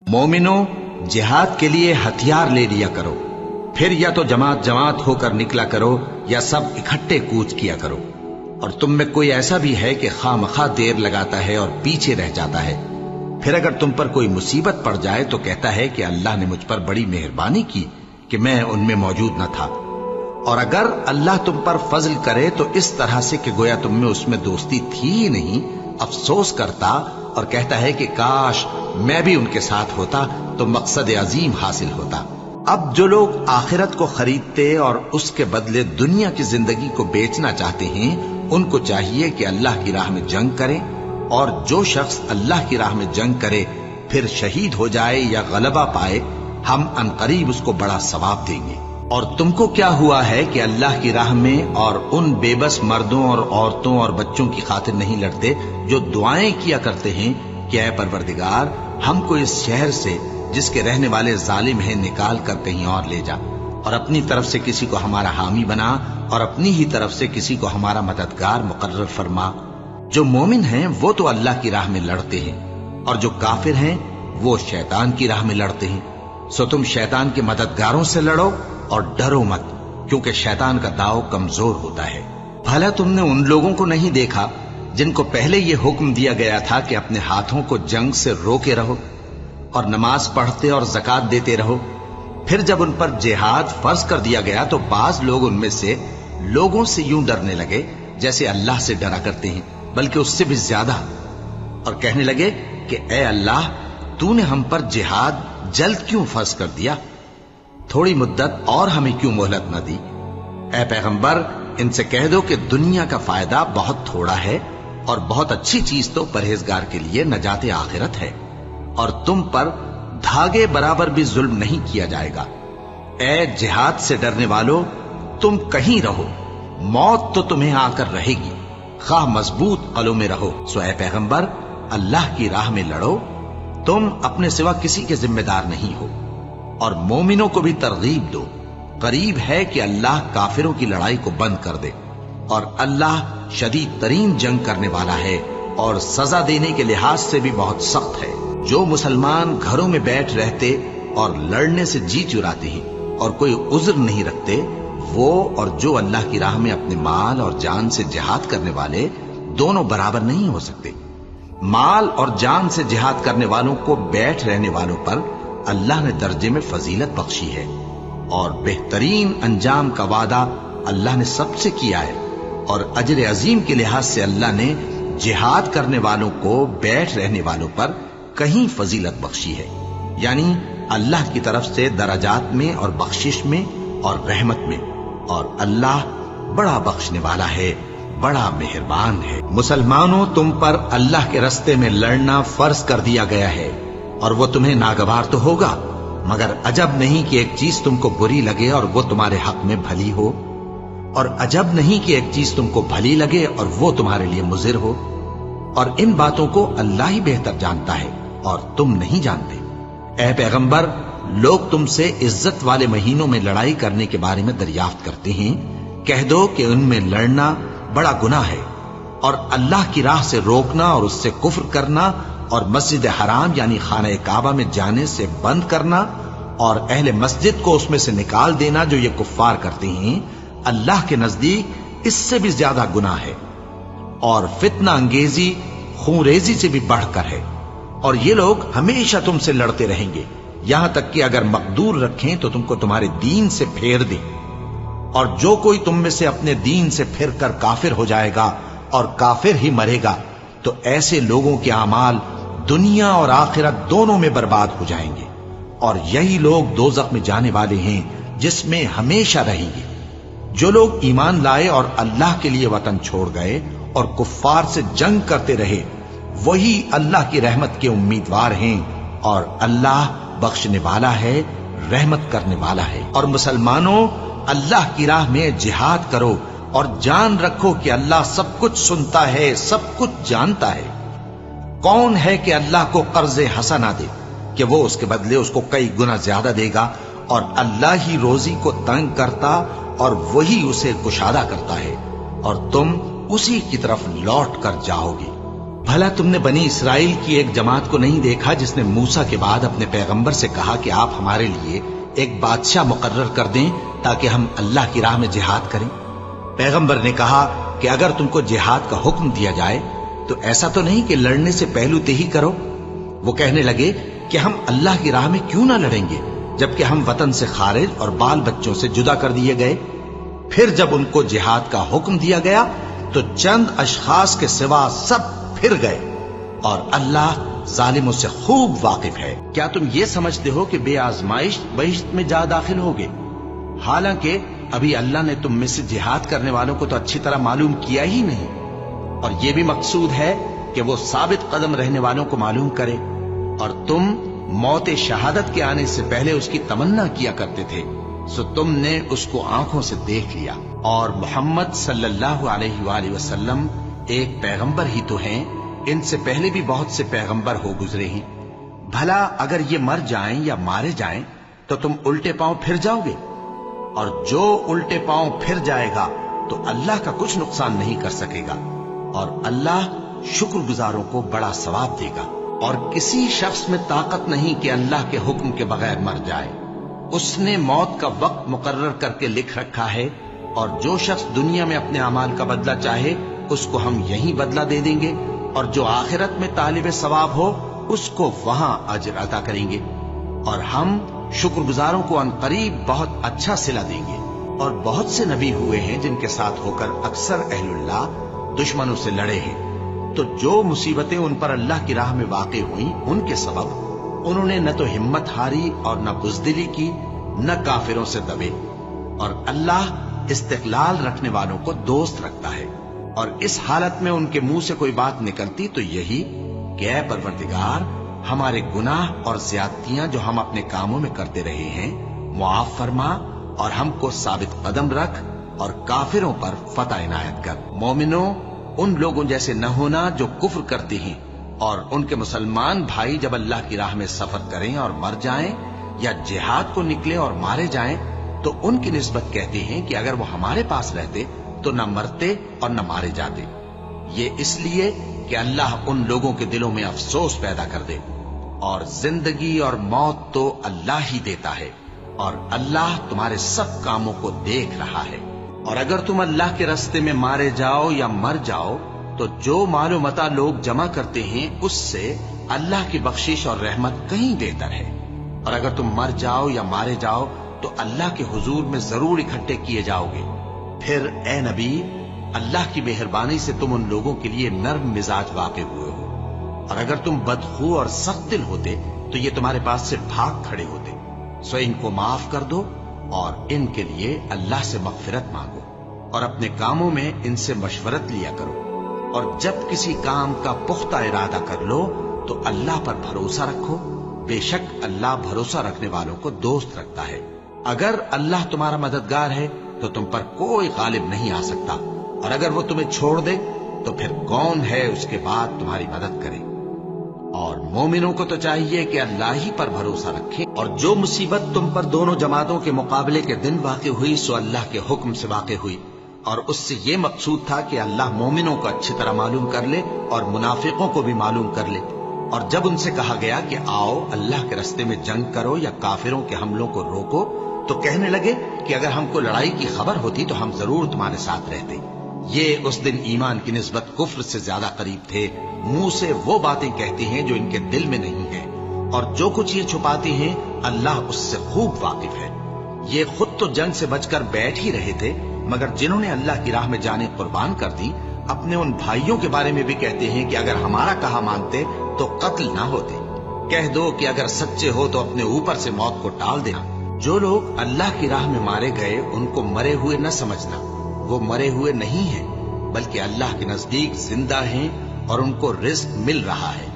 مومنو، جہاد کے لیے ہتھیار لے لیا کرو، پھر یا تو جماعت جماعت ہو کر نکلا کرو یا سب اکٹھے کوچ کیا کرو۔ اور تم میں کوئی ایسا بھی ہے کہ خواہ مخواہ دیر لگاتا ہے اور پیچھے رہ جاتا ہے، پھر اگر تم پر کوئی مصیبت پڑ جائے تو کہتا ہے کہ اللہ نے مجھ پر بڑی مہربانی کی کہ میں ان میں موجود نہ تھا۔ اور اگر اللہ تم پر فضل کرے تو اس طرح سے کہ گویا تم میں اس میں دوستی تھی ہی نہیں، افسوس کرتا اور کہتا ہے کہ کاش میں بھی ان کے ساتھ ہوتا تو مقصد عظیم حاصل ہوتا۔ اب جو لوگ آخرت کو خریدتے اور اس کے بدلے دنیا کی زندگی کو بیچنا چاہتے ہیں، ان کو چاہیے کہ اللہ کی راہ میں جنگ کریں، اور جو شخص اللہ کی راہ میں جنگ کرے پھر شہید ہو جائے یا غلبہ پائے، ہم عنقریب اس کو بڑا ثواب دیں گے۔ اور تم کو کیا ہوا ہے کہ اللہ کی راہ میں اور ان بے بس مردوں اور عورتوں اور بچوں کی خاطر نہیں لڑتے جو دعائیں کیا کرتے ہیں کہ اے پروردگار، ہم کو اس شہر سے جس کے رہنے والے ظالم ہیں نکال کر کہیں اور لے جا، اور اپنی طرف سے کسی کو ہمارا حامی بنا اور اپنی ہی طرف سے کسی کو ہمارا مددگار مقرر فرما۔ جو مومن ہیں وہ تو اللہ کی راہ میں لڑتے ہیں، اور جو کافر ہیں وہ شیطان کی راہ میں لڑتے ہیں، سو تم شیطان کے مددگاروں سے لڑو اور ڈرو مت، کیونکہ شیطان کا داؤ کمزور ہوتا ہے۔ بھلا تم نے ان لوگوں کو نہیں دیکھا جن کو پہلے یہ حکم دیا گیا تھا کہ اپنے ہاتھوں کو جنگ سے روکے رہو اور نماز پڑھتے اور زکات دیتے رہو؟ پھر جب ان پر جہاد فرض کر دیا گیا تو بعض لوگ ان میں سے لوگوں سے یوں ڈرنے لگے جیسے اللہ سے ڈرا کرتے ہیں، بلکہ اس سے بھی زیادہ، اور کہنے لگے کہ اے اللہ، تو نے ہم پر جہاد جلد کیوں فرض کر دیا؟ تھوڑی مدت اور ہمیں کیوں مہلت نہ دی؟ اے پیغمبر، ان سے کہہ دو کہ دنیا کا فائدہ بہت تھوڑا ہے، اور بہت اچھی چیز تو پرہیزگار کے لیے نجات آخرت ہے، اور تم پر دھاگے برابر بھی ظلم نہیں کیا جائے گا۔ اے جہاد سے ڈرنے والو، تم کہیں رہو، موت تو تمہیں آ کر رہے گی، خواہ مضبوط قلعوں میں رہو۔ سو اے پیغمبر، اللہ کی راہ میں لڑو، تم اپنے سوا کسی کے ذمہ دار نہیں ہو، اور مومنوں کو بھی ترغیب دو، قریب ہے کہ اللہ کافروں کی لڑائی کو بند کر دے، اور اللہ شدید ترین جنگ کرنے والا ہے اور سزا دینے کے لحاظ سے بھی بہت سخت ہے۔ جو مسلمان گھروں میں بیٹھ رہتے اور لڑنے سے جی چراتے ہیں اور کوئی عذر نہیں رکھتے، وہ اور جو اللہ کی راہ میں اپنے مال اور جان سے جہاد کرنے والے دونوں برابر نہیں ہو سکتے۔ مال اور جان سے جہاد کرنے والوں کو بیٹھ رہنے والوں پر اللہ نے درجے میں فضیلت بخشی ہے، اور بہترین انجام کا وعدہ اللہ نے سب سے کیا ہے، اور اجر عظیم کے لحاظ سے اللہ نے جہاد کرنے والوں کو بیٹھ رہنے والوں پر کہیں فضیلت بخشی ہے، یعنی اللہ کی طرف سے درجات میں اور بخشش میں اور رحمت میں، اور اللہ بڑا بخشنے والا ہے، بڑا مہربان ہے۔ مسلمانوں، تم پر اللہ کے رستے میں لڑنا فرض کر دیا گیا ہے، اور وہ تمہیں ناگوار تو ہوگا، مگر عجب نہیں کہ ایک چیز تم کو بری لگے اور وہ تمہارے حق میں بھلی ہو، اور عجب نہیں کہ ایک چیز تم کو بھلی لگے اور وہ تمہارے لیے مضر ہو، اور ان باتوں کو اللہ ہی بہتر جانتا ہے اور تم نہیں جانتے۔ اے پیغمبر، لوگ تم سے عزت والے مہینوں میں لڑائی کرنے کے بارے میں دریافت کرتے ہیں، کہہ دو کہ ان میں لڑنا بڑا گناہ ہے، اور اللہ کی راہ سے روکنا اور اس سے کفر کرنا اور مسجد حرام یعنی خانہ کعبہ میں جانے سے بند کرنا اور اہل مسجد کو اس میں سے نکال دینا جو یہ کفار کرتے ہیں، اللہ کے نزدیک اس سے بھی زیادہ گناہ ہے، اور فتنہ انگیزی خون ریزی سے بھی بڑھ کر ہے، اور یہ لوگ ہمیشہ تم سے لڑتے رہیں گے، یہاں تک کہ اگر مقدور رکھیں تو تم کو تمہارے دین سے پھیر دیں، اور جو کوئی تم میں سے اپنے دین سے پھر کر کافر ہو جائے گا اور کافر ہی مرے گا تو ایسے لوگوں کے اعمال دنیا اور آخرت دونوں میں برباد ہو جائیں گے، اور یہی لوگ دوزخ میں جانے والے ہیں جس میں ہمیشہ رہیں گے۔ جو لوگ ایمان لائے اور اللہ کے لیے وطن چھوڑ گئے اور کفار سے جنگ کرتے رہے، وہی اللہ کی رحمت کے امیدوار ہیں، اور اللہ بخشنے والا ہے، رحمت کرنے والا ہے۔ اور مسلمانوں، اللہ کی راہ میں جہاد کرو اور جان رکھو کہ اللہ سب کچھ سنتا ہے، سب کچھ جانتا ہے۔ کون ہے کہ اللہ کو قرض حسنہ دے کہ وہ اس کے بدلے اس کو کئی گنا زیادہ دے گا، اور اللہ ہی روزی کو تنگ کرتا اور وہی اسے کشادہ کرتا ہے، اور تم اسی کی طرف لوٹ کر جاؤ گے۔ بھلا تم نے بنی اسرائیل کی ایک جماعت کو نہیں دیکھا جس نے موسیٰ کے بعد اپنے پیغمبر سے کہا کہ آپ ہمارے لیے ایک بادشاہ مقرر کر دیں تاکہ ہم اللہ کی راہ میں جہاد کریں؟ پیغمبر نے کہا کہ اگر تم کو جہاد کا حکم دیا جائے تو ایسا تو نہیں کہ لڑنے سے پہلو تہی کرو۔ وہ کہنے لگے کہ ہم اللہ کی راہ میں کیوں نہ لڑیں گے جبکہ ہم وطن سے خارج اور بال بچوں سے جدا کر دیے گئے۔ پھر جب ان کو جہاد کا حکم دیا گیا تو چند اشخاص کے سوا سب پھر گئے، اور اللہ ظالموں سے خوب واقف ہے۔ کیا تم یہ سمجھتے ہو کہ بے آزمائش بہشت میں جا داخل ہوگے؟ حالانکہ ابھی اللہ نے تم میں سے جہاد کرنے والوں کو تو اچھی طرح معلوم کیا ہی نہیں، اور یہ بھی مقصود ہے کہ وہ ثابت قدم رہنے والوں کو معلوم کرے، اور تم موت شہادت کے آنے سے پہلے اس کی تمنا کیا کرتے تھے، سو تم نے اس کو آنکھوں سے دیکھ لیا۔ اور محمد صلی اللہ علیہ وآلہ وسلم ایک پیغمبر ہی تو ہیں، ان سے پہلے بھی بہت سے پیغمبر ہو گزرے ہیں۔ بھلا اگر یہ مر جائیں یا مارے جائیں تو تم الٹے پاؤں پھر جاؤ گے؟ اور جو الٹے پاؤں پھر جائے گا تو اللہ کا کچھ نقصان نہیں کر سکے گا، اور اللہ شکر گزاروں کو بڑا ثواب دے گا۔ اور کسی شخص میں طاقت نہیں کہ اللہ کے حکم کے بغیر مر جائے، اس نے موت کا وقت مقرر کر کے لکھ رکھا ہے، اور جو شخص دنیا میں اپنے اعمال کا بدلہ چاہے اس کو ہم یہیں بدلہ دے دیں گے، اور جو آخرت میں طالب ثواب ہو اس کو وہاں اجر عطا کریں گے، اور ہم شکر گزاروں کو ان قریب بہت اچھا صلہ دیں گے۔ اور بہت سے نبی ہوئے ہیں جن کے ساتھ ہو کر اکثر اہل اللہ دشمنوں سے لڑے ہیں، تو جو مصیبتیں ان پر اللہ کی راہ میں واقع ہوئیں ان کے سبب انہوں نے نہ تو ہمت ہاری اور نہ بزدلی کی، نہ کافروں سے دبے، اور اللہ استقلال رکھنے والوں کو دوست رکھتا ہے۔ اور اس حالت میں ان کے منہ سے کوئی بات نکلتی تو یہی کہ اے پروردگار، ہمارے گناہ اور زیادتیاں جو ہم اپنے کاموں میں کرتے رہے ہیں معاف فرما، اور ہم کو ثابت قدم رکھ، اور کافروں پر فتح عنایت کر۔ مومنوں، ان لوگوں جیسے نہ ہونا جو کفر کرتے ہیں، اور ان کے مسلمان بھائی جب اللہ کی راہ میں سفر کریں اور مر جائیں، یا جہاد کو نکلے اور مارے جائیں، تو ان کی نسبت کہتے ہیں کہ اگر وہ ہمارے پاس رہتے تو نہ مرتے اور نہ مارے جاتے۔ یہ اس لیے کہ اللہ ان لوگوں کے دلوں میں افسوس پیدا کر دے، اور زندگی اور موت تو اللہ ہی دیتا ہے، اور اللہ تمہارے سب کاموں کو دیکھ رہا ہے۔ اور اگر تم اللہ کے راستے میں مارے جاؤ یا مر جاؤ تو جو مال و متاع لوگ جمع کرتے ہیں اس سے اللہ کی بخشش اور رحمت کہیں بہتر ہے، اور اگر تم مر جاؤ یا مارے جاؤ تو اللہ کے حضور میں ضرور اکٹھے کیے جاؤ گے۔ پھر اے نبی، اللہ کی مہربانی سے تم ان لوگوں کے لیے نرم مزاج واقع ہوئے ہو، اور اگر تم بدخو اور سخت دل ہوتے تو یہ تمہارے پاس سے بھاگ کھڑے ہوتے، سو ان کو معاف کر دو اور ان کے لیے اللہ سے مغفرت مانگو، اور اپنے کاموں میں ان سے مشورت لیا کرو، اور جب کسی کام کا پختہ ارادہ کر لو تو اللہ پر بھروسہ رکھو، بے شک اللہ بھروسہ رکھنے والوں کو دوست رکھتا ہے۔ اگر اللہ تمہارا مددگار ہے تو تم پر کوئی غالب نہیں آ سکتا، اور اگر وہ تمہیں چھوڑ دے تو پھر کون ہے اس کے بعد تمہاری مدد کرے۔ اور مومنوں کو تو چاہیے کہ اللہ ہی پر بھروسہ رکھیں، اور جو مصیبت تم پر دونوں جماعتوں کے مقابلے کے دن واقع ہوئی سو اللہ کے حکم سے واقع ہوئی، اور اس سے یہ مقصود تھا کہ اللہ مومنوں کو اچھی طرح معلوم کر لے اور منافقوں کو بھی معلوم کر لے۔ اور جب ان سے کہا گیا کہ آؤ اللہ کے راستے میں جنگ کرو یا کافروں کے حملوں کو روکو، تو کہنے لگے کہ اگر ہم کو لڑائی کی خبر ہوتی تو ہم ضرور تمہارے ساتھ رہتے۔ یہ اس دن ایمان کی نسبت کفر سے زیادہ قریب تھے، منہ سے وہ باتیں کہتے ہیں جو ان کے دل میں نہیں ہیں، اور جو کچھ یہ چھپاتے ہیں اللہ اس سے خوب واقف ہے۔ یہ خود تو جنگ سے بچ کر بیٹھ ہی رہے تھے، مگر جنہوں نے اللہ کی راہ میں جانیں قربان کر دی اپنے ان بھائیوں کے بارے میں بھی کہتے ہیں کہ اگر ہمارا کہا مانتے تو قتل نہ ہوتے۔ کہہ دو کہ اگر سچے ہو تو اپنے اوپر سے موت کو ٹال دینا۔ جو لوگ اللہ کی راہ میں مارے گئے ان کو مرے ہوئے نہ سمجھنا، وہ مرے ہوئے نہیں ہیں بلکہ اللہ کے نزدیک زندہ ہیں اور ان کو رزق مل رہا ہے۔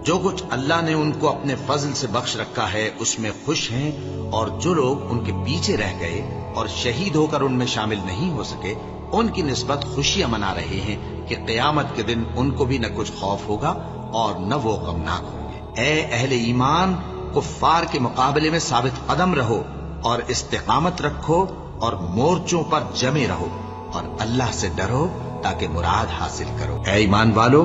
جو کچھ اللہ نے ان کو اپنے فضل سے بخش رکھا ہے اس میں خوش ہیں، اور جو لوگ ان کے پیچھے رہ گئے اور شہید ہو کر ان میں شامل نہیں ہو سکے ان کی نسبت خوشیاں منا رہے ہیں کہ قیامت کے دن ان کو بھی نہ کچھ خوف ہوگا اور نہ وہ غمناک ہوں گے۔ اے اہل ایمان، کفار کے مقابلے میں ثابت قدم رہو اور استقامت رکھو اور مورچوں پر جمے رہو، اور اللہ سے ڈرو تاکہ مراد حاصل کرو۔ اے ایمان والو،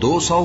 200